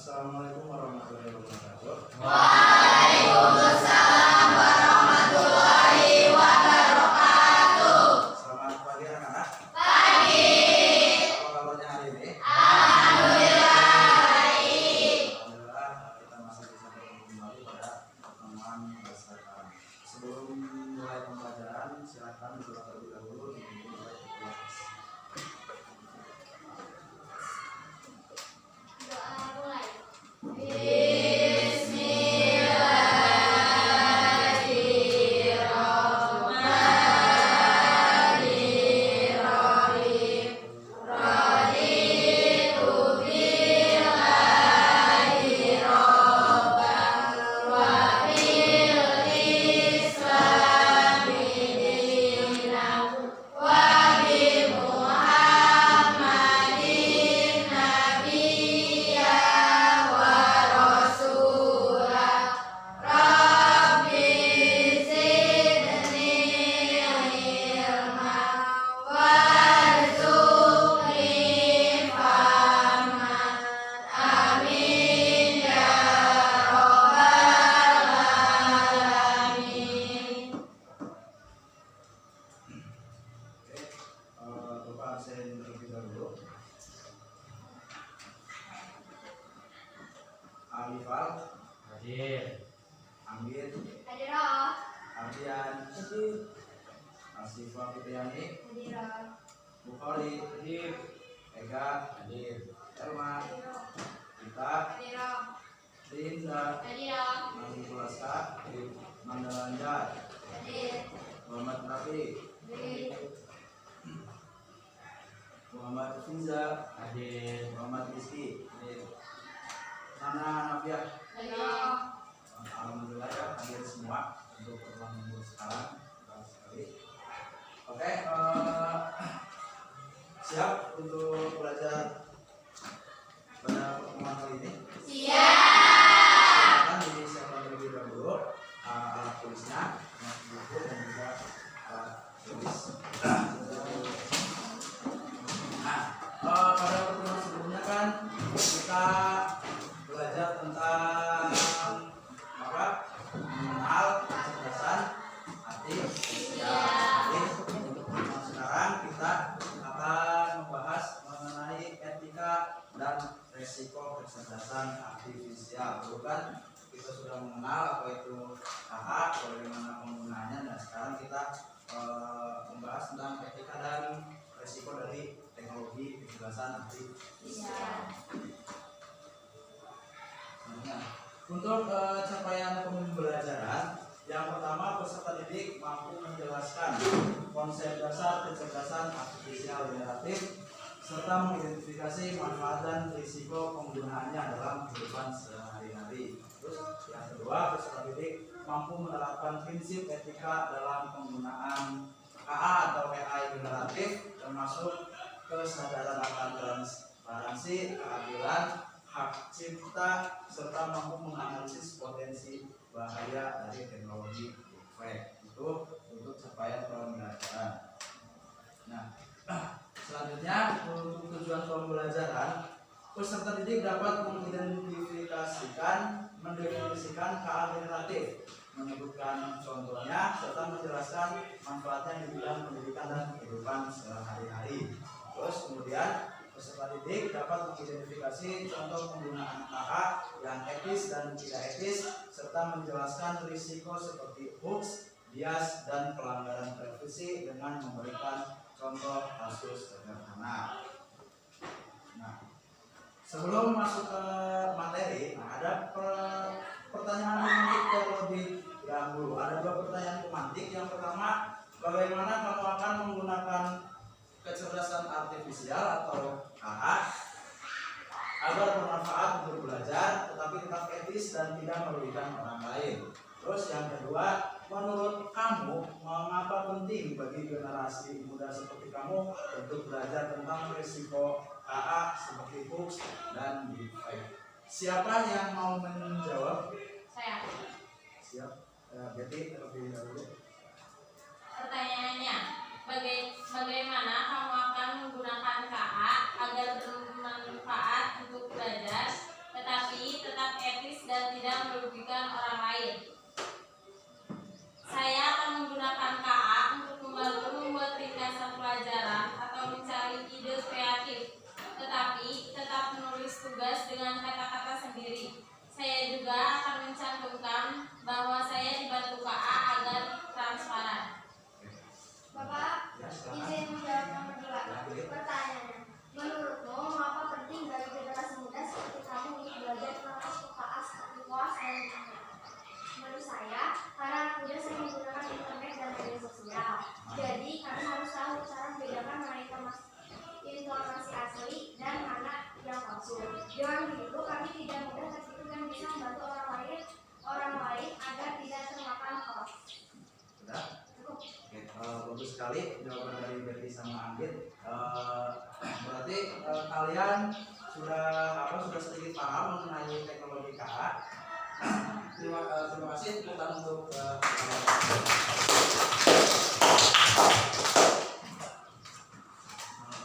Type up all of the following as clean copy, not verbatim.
Assalamualaikum warahmatullahi wabarakatuh. Waalaikumsalam warahmatullahi wabarakatuh. Selamat pagi anak-anak. Pagi. Apa kabarnya hari ini? Alhamdulillah baik. Alhamdulillah kita masih bisa bertemu kembali pada pertemuan bersama. Sebelum mulai pembelajaran, silakan berdoa terlebih dahulu dipimpin oleh ketua kelas. Doa mulai. Bapak absen terlebih dahulu. Alifal, Hadir. Amir, Hadirah. Ardian, Asifah Fitriani, Hadirah. Bukhari, Hadir. Ega, Hadir. Elma, Kita, Hadirah. Dinda, Hadirah. Naziful Aska, Mandalanjar, Hadir. Muhammad Rafi, Hadir. Muhammad Fiza, Hadir. Muhammad Rizki, Nana Nafiah. Hadirah. Alhamdulillah ya hadir semua untuk pertemuan minggu sekarang. Terima sekali. Oke, siap untuk belajar pada pertemuan kali ini? Silakan disiapkan terlebih dahulu alat tulisnya, buku dan juga alat tulis. Nah, pada pertemuan sebelumnya kan kita belajar tentang apa? Mengenal kecerdasan artifisial. Jadi untuk pertemuan sekarang kita akan membahas mengenai etika dan resiko kecerdasan artifisial. Dulu kan kita sudah mengenal apa itu KA, bagaimana penggunaannya, dan sekarang kita membahas tentang etika dan resiko dari teknologi kecerdasan artifisial. Nah, untuk capaian pembelajaran, yang pertama peserta didik mampu menjelaskan konsep dasar kecerdasan artifisial generatif serta mengidentifikasi manfaat dan risiko penggunaannya dalam kehidupan sehari-hari. Terus yang kedua, peserta didik mampu menerapkan prinsip etika dalam penggunaan AA atau AI generatif, termasuk kesadaran akan transparansi, keadilan, hak cipta, serta mampu menganalisis potensi bahaya dari teknologi deepfake. Itu untuk capaian pembelajaran. Nah, selanjutnya untuk tujuan pembelajaran, peserta didik dapat mendefinisikan KA generatif, menyebutkan contohnya, serta menjelaskan manfaatnya di bidang pendidikan dan kehidupan sehari-hari. Terus kemudian peserta didik dapat mengidentifikasi contoh penggunaan KA yang etis dan tidak etis, serta menjelaskan risiko seperti hoax, bias, dan pelanggaran privasi dengan memberikan contoh kasus sederhana. Nah, sebelum masuk ke materi, ada pertanyaan pemantik terlebih dahulu. Ada dua pertanyaan pemantik. Yang pertama, bagaimana kamu akan menggunakan kecerdasan artifisial atau KA agar bermanfaat untuk belajar, tetapi tetap etis dan tidak merugikan orang lain. Terus yang kedua, menurut kamu mengapa penting bagi generasi muda seperti kamu untuk belajar tentang risiko KA seperti hoax dan deepfake? Siapa yang mau menjawab? Saya. Siap. Betty terlebih dahulu. Pertanyaannya, bagaimana kamu akan menggunakan KA agar bermanfaat untuk belajar, tetapi bisa membantu orang lain agar tidak termakan hoax. Sudah? Cukup. Oke, bagus sekali jawaban dari Betty sama Anggit. Berarti kalian sudah sedikit paham mengenai teknologi KA. Terima kasih teman untuk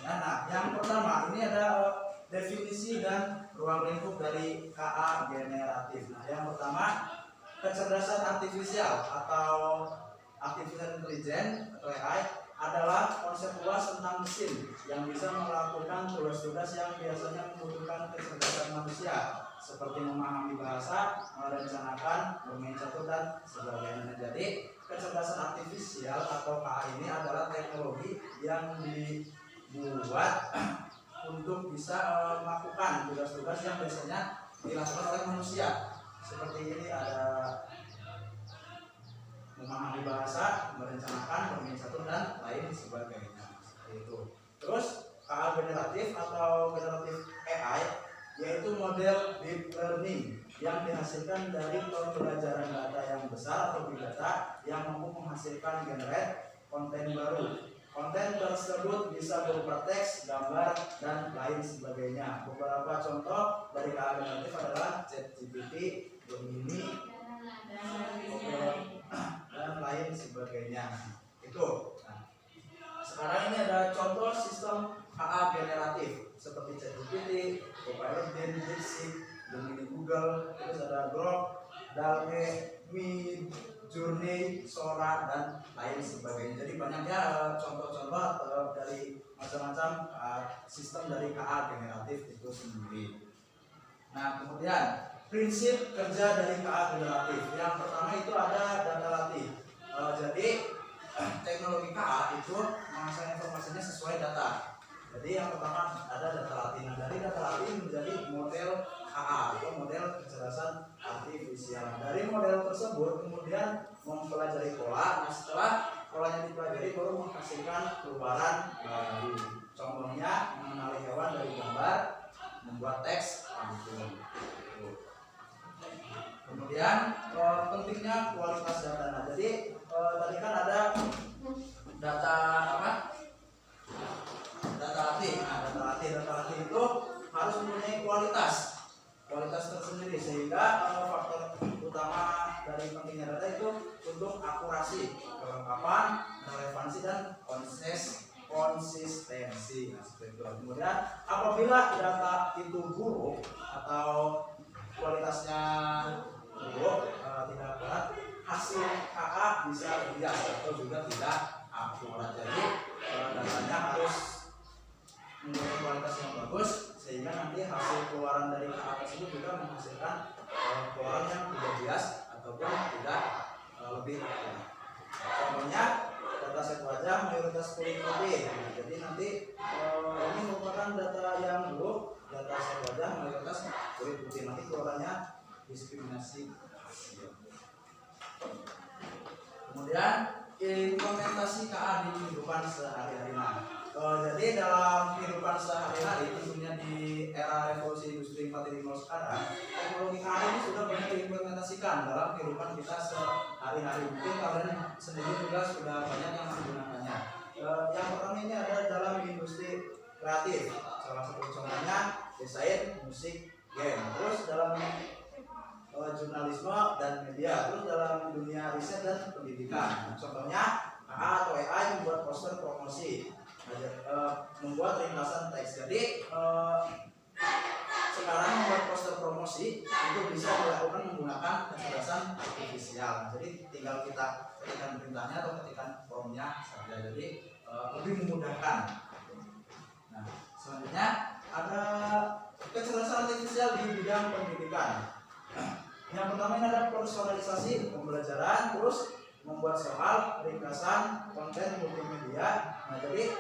nah, yang pertama ini ada definisi dan ruang lingkup dari KA generatif. Nah, yang pertama kecerdasan artifisial atau artificial intelligence atau AI adalah konsep luas tentang mesin yang bisa melakukan tugas-tugas yang biasanya membutuhkan kecerdasan manusia seperti memahami bahasa, merencanakan, bermain catur dan sebagainya. Jadi kecerdasan artifisial atau KA ini adalah teknologi yang dibuat untuk bisa melakukan tugas-tugas yang biasanya dilakukan oleh manusia. Seperti ini ada memahami bahasa, merencanakan, bermain catur dan lain sebagainya. Seperti itu. Terus KA generatif atau generatif AI yaitu model deep learning yang dihasilkan dari pembelajaran data yang besar atau big data yang mampu menghasilkan generate konten baru. Konten tersebut bisa berupa teks, gambar, dan lain sebagainya. Beberapa contoh dari KA generatif adalah ChatGPT, Gemini, dan lain sebagainya. Itu. Nah, sekarang ini ada contoh sistem KA generatif seperti ChatGPT, Copilot, DeepSeek, Gemini Google, terus ada Grok, Dalme, Midjourney, Sora dan lain sebagainya. Jadi banyaknya contoh-contoh dari macam-macam sistem dari KA generatif itu sendiri. Nah, kemudian prinsip kerja dari KA generatif. Yang pertama itu ada data latih. Jadi teknologi KA itu mengasah informasinya sesuai data. Jadi yang pertama ada data latih. Nah, dari data latih menjadi model KA atau model kecerdasan artifisial. Dari model tersebut kemudian mempelajari pola. Nah, setelah polanya dipelajari baru menghasilkan keluaran baru. Contohnya mengenali hewan dari gambar, membuat teks, gitu. Kemudian pentingnya kualitas data. Nah, jadi tadi kan ada data apa? Data latih. Nah, data latih itu harus mempunyai kualitas tersendiri sehingga faktor utama dari pentingnya data itu untuk akurasi, kelengkapan, relevansi dan konsistensi. Nah, seperti itu. Kemudian apabila data itu buruk atau kualitasnya buruk, tidak akurat, hasil KA bisa bias atau juga tidak akurat. Jadi datanya harus mempunyai kualitas yang bagus sehingga nanti hasil keluaran dari KA tersebut juga menghasilkan keluaran yang tidak bias ataupun tidak lebih akurat. Contohnya data set wajah mayoritas kulit putih. Jadi nanti ini merupakan data yang buruk, data set wajah mayoritas kulit putih. Nanti keluarannya diskriminasi. Kemudian implementasi KA di kehidupan sehari-hari. Jadi dalam kehidupan sehari-hari tentunya di era revolusi industri 4.0 sekarang, teknologi KA ini sudah banyak diimplementasikan dalam kehidupan kita sehari-hari. Mungkin kalian sendiri juga sudah banyak yang menggunakannya. Yang pertama ini ada dalam industri kreatif. Salah satu contohnya desain, musik, game. Terus dalam jurnalisme dan media. Terus dalam dunia riset dan pendidikan. Contohnya KA atau AI membuat poster promosi. Membuat ringkasan teks. Jadi sekarang membuat poster promosi itu bisa dilakukan menggunakan kecerdasan artifisial. Jadi tinggal kita ketikkan perintahnya atau ketikkan formnya saja. Jadi lebih memudahkan. Nah, selanjutnya ada kecerdasan artifisial di bidang pendidikan. Yang pertama ini ada personalisasi pembelajaran, terus membuat soal, ringkasan, konten multimedia. Nah, jadi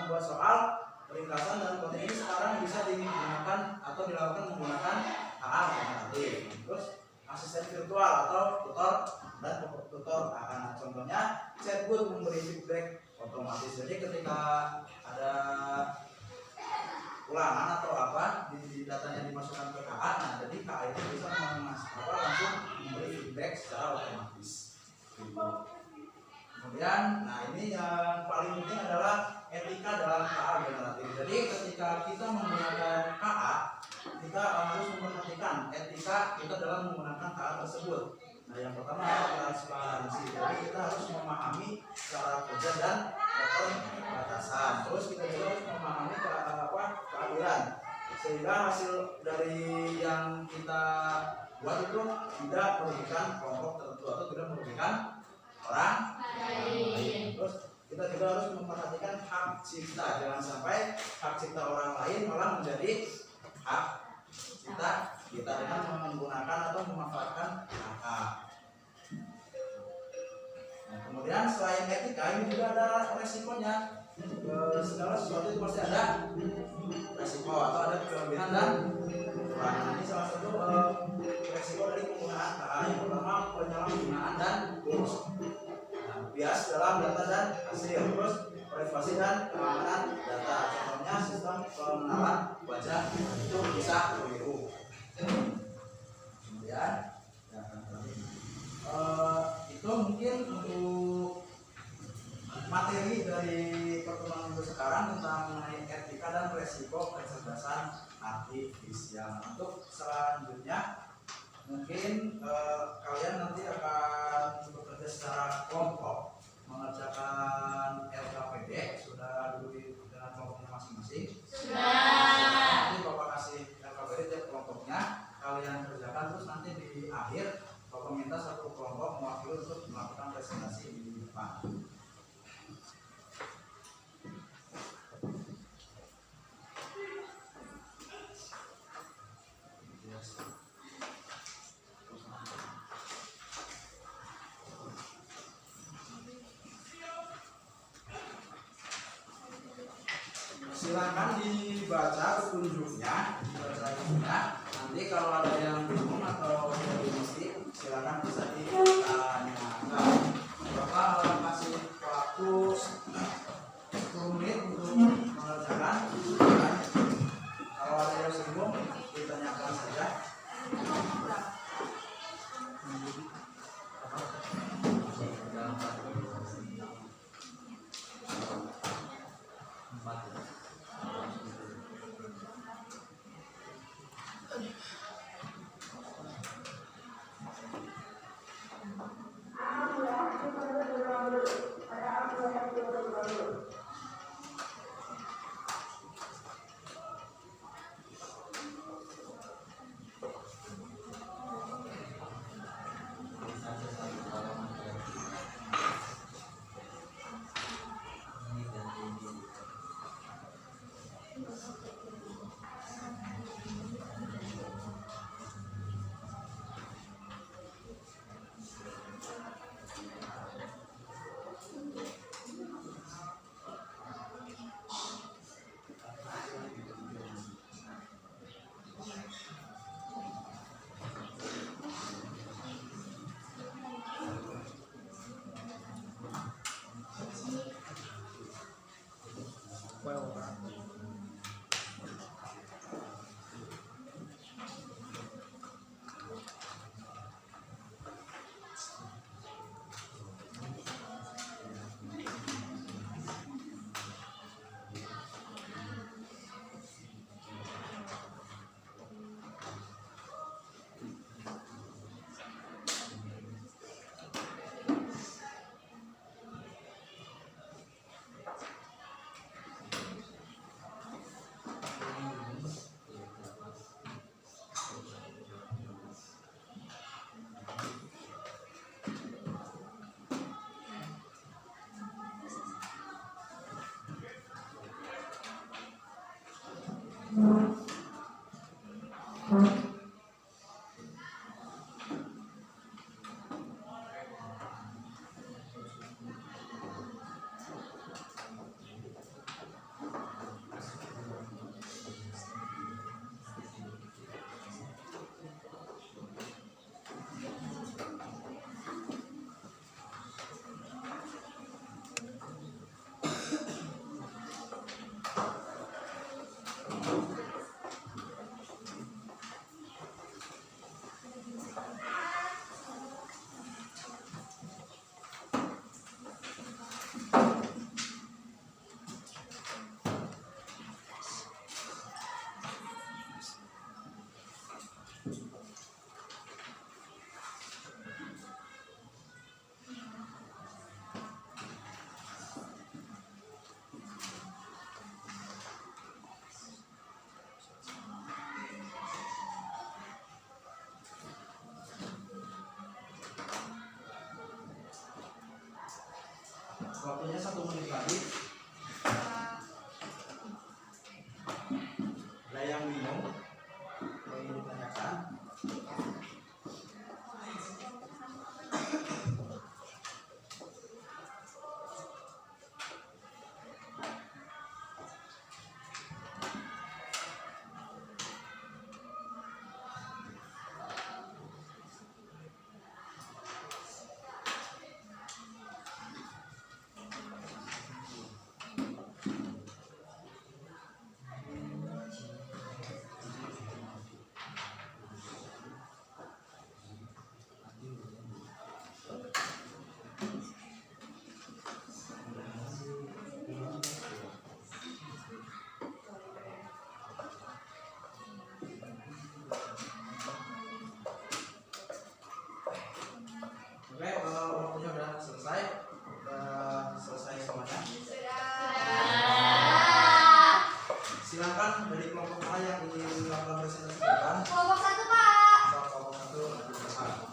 membuat soal, ringkasan dan konten ini sekarang bisa digunakan atau dilakukan menggunakan KA generatif. Terus asisten virtual atau tutor dan tutor KA. Nah, contohnya chatbot memberi feedback otomatis. Jadi ketika ada ulangan atau apa di datanya dimasukkan ke KA, nah jadi KA itu bisa Gitu. Kemudian, nah ini yang paling penting adalah etika dalam KA generatif. Jadi ketika kita menggunakan KA, kita harus memperhatikan etika kita dalam menggunakan KA tersebut. Nah yang pertama adalah transparansi. Jadi kita harus memahami cara kerja dan metode batasan. Terus kita juga harus memahami keadilan, sehingga hasil dari yang kita buat itu tidak merugikan kelompok tertentu atau tidak merugikan orang lain. Terus kita juga harus memperhatikan hak cipta, jangan sampai hak cipta orang lain malah menjadi hak cipta kita dengan menggunakan atau memanfaatkan hak. Nah, kemudian selain etika ini juga ada resikonya. Segala sesuatu itu pasti ada resiko atau ada kelebihan dan kekurangan. Ini salah satu resiko dari penggunaan KA. Yang pertama penyalahgunaan dan bias dalam data dan hasil, terus privasi dan keamanan data. Contohnya sistem pengenalan wajah itu bisa keliru. Kemudian itu mungkin untuk materi dari pertemuan minggu sekarang tentang mengenai etika dan resiko kecerdasan artifisial. Untuk selanjutnya mungkin kalian nanti akan bekerja secara kelompok mengerjakan LKPD. Sudah dulu dengan kelompoknya masing-masing? Sudah. Nanti Bapak kasih LKPD tiap kelompoknya, kalian kerjakan, terus nanti di akhir Bapak minta satu kelompok mewakili untuk melakukan presentasi di depan. Silakan dibaca petunjuknya, nanti kalau ada yang bingung atau tidak mengerti silakan bisa ditanyakan. Bapak kasih waktu 10 menit untuk mengerjakan. Kalau ada yang bingung ditanyakan saja. Waktunya 1 menit lagi. Ada yang bingung? Yang ingin ditanyakan? Oke, waktunya udah selesai. Udah selesai semuanya. Silakan dari kelompok A yang ingin melakukan presentasi ke depan. Kelompok 1, Pak. Kelompok 1 maju ke depan.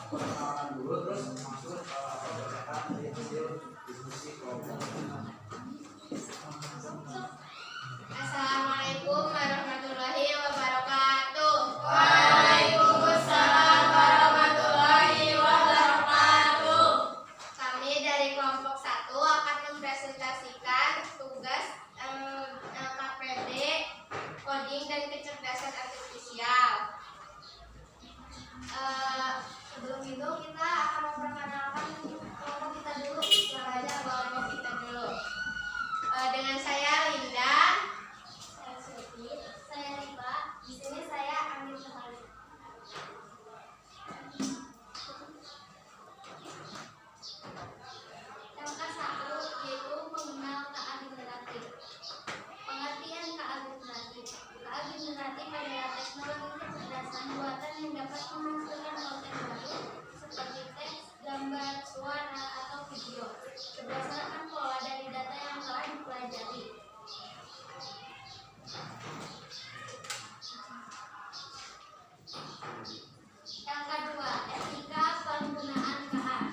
Perkenalan dulu terus masuk berdasarkan dari hasil diskusi kelompok. Assalamualaikum warahmatullahi wabarakatuh. Waalaikumsalam warahmatullahi wabarakatuh. Kami dari kelompok 1 akan mempresentasikan tugas KPD, coding dan kecerdasan artifisial. Sebelum itu kita akan memperkenalkan kelompok kita dulu. Aja kelompok kita dulu. Dengan saya Linda, saya Suti, saya Rifa. Di sini saya Amin Sahali. Yang ke-1 yaitu mengenal keageneratif. Pengertian keageneratif. Keageneratif adalah teknologi kecerdasan buatan yang dapat menghasilkan konten baru seperti teks, gambar, suara, atau video berdasarkan pola dari data yang telah dipelajari. Yang kedua, etika penggunaan KA.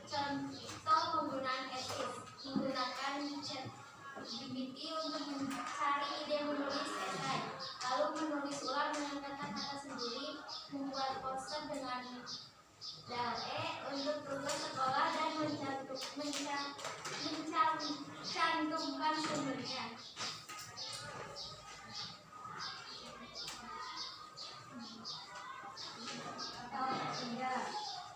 Contoh penggunaan etis, menggunakan ChatGPT untuk mencari ide menulis esai, lalu menulis ulang dengan kata-kata sendiri, membuat poster dengan DALE untuk tugas sekolah dan mencantumkan sumbernya. Ketiga,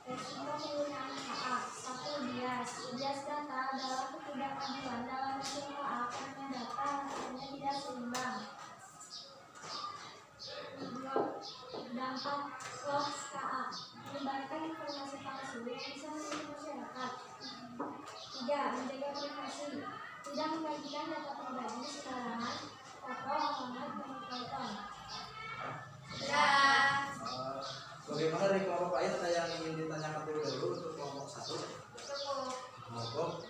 resiko penggunaan KA. 1. Bias. Bias data adalah ketidakadilan dalam hasil KA karena data hasilnya tidak seimbang. 2. Dampak hoax KA. Menyebarkan informasi palsu yang bisa merugikan masyarakat. 3. Menjaga privasi. Tidak membagikan data pribadi sembarangan atau alamat nomor telepon. Bagaimana dari kelompok lain ada yang ingin ditanyakan terlebih dahulu untuk kelompok 1? Cukup.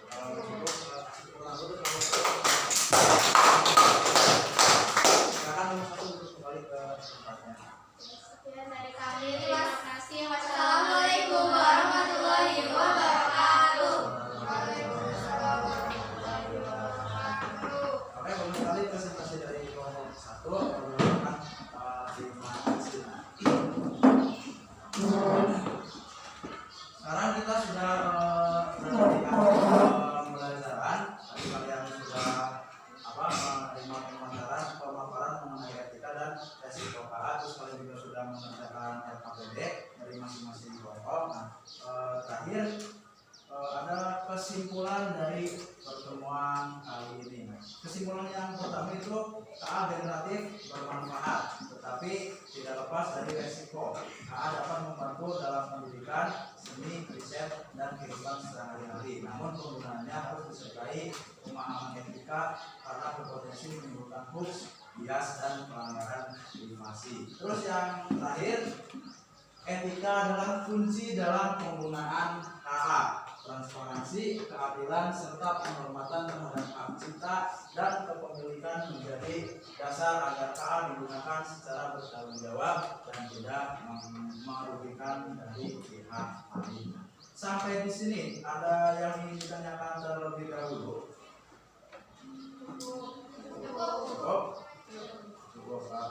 Silakan nomor 1 untuk kembali ke tempatnya. Sekian dari kami. Terima kasih. Wassalamualaikum warahmatullahi wabarakatuh. Waalaikumsalam warahmatullahi wabarakatuh. Oke, kembali presentasi dari kelompok 1 menggunakan 5 hasil. Sekarang kita sudah berada di akhir pembelajaran. Tadi kalian sudah menerima pemaparan mengenai etika dan resiko KA. Terus kalian juga sudah mengerjakan KPD dari masing-masing kelompok. Nah, terakhir ada kesimpulan dari pertemuan kali ini. Kesimpulan yang pertama itu KA generatif bermanfaat, tetapi tidak lepas dari resiko. KA dapat membantu dalam pendidikan, seni, riset, dan kehidupan sehari-hari. Namun penggunaannya harus disertai pemahaman etika karena berpotensi menimbulkan hoax, bias, dan pelanggaran privasi. Terus yang terakhir, etika adalah kunci dalam penggunaan KA. transparansi, keadilan, serta penghormatan terhadap hak cipta dan kepemilikan menjadi dasar agar KA digunakan secara bertanggung jawab dan tidak merugikan dari pihak lain. Sampai di sini ada yang ingin ditanyakan terlebih dahulu? Cukup, Pak.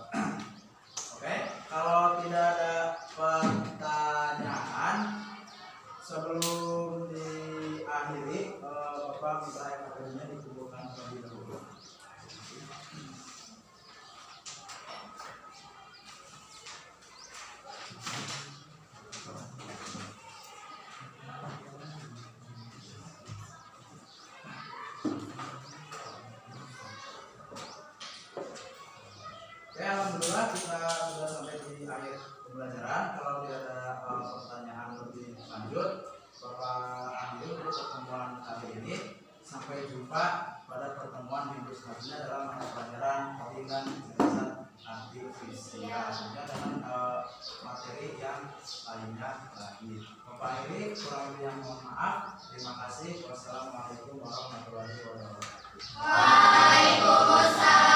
Oke, kalau tidak ada pertanyaan sebelum diakhiri, Bapak bisa akademinya dikumpulkan terlebih dahulu. Oke, alhamdulillah kita sudah sampai di akhir pembelajaran. Kalau tidak ada pertanyaan lebih lanjut, Bapak akhiri untuk pertemuan kali ini. Sampai jumpa pada pertemuan minggu selanjutnya dalam mata pelajaran dengan jurusan artifisial dengan materi yang lainnya lagi. Bapak akhiri, kurang lebih yang mohon maaf. Terima kasih. Wassalamualaikum warahmatullahi wabarakatuh. Waalaikumsalam.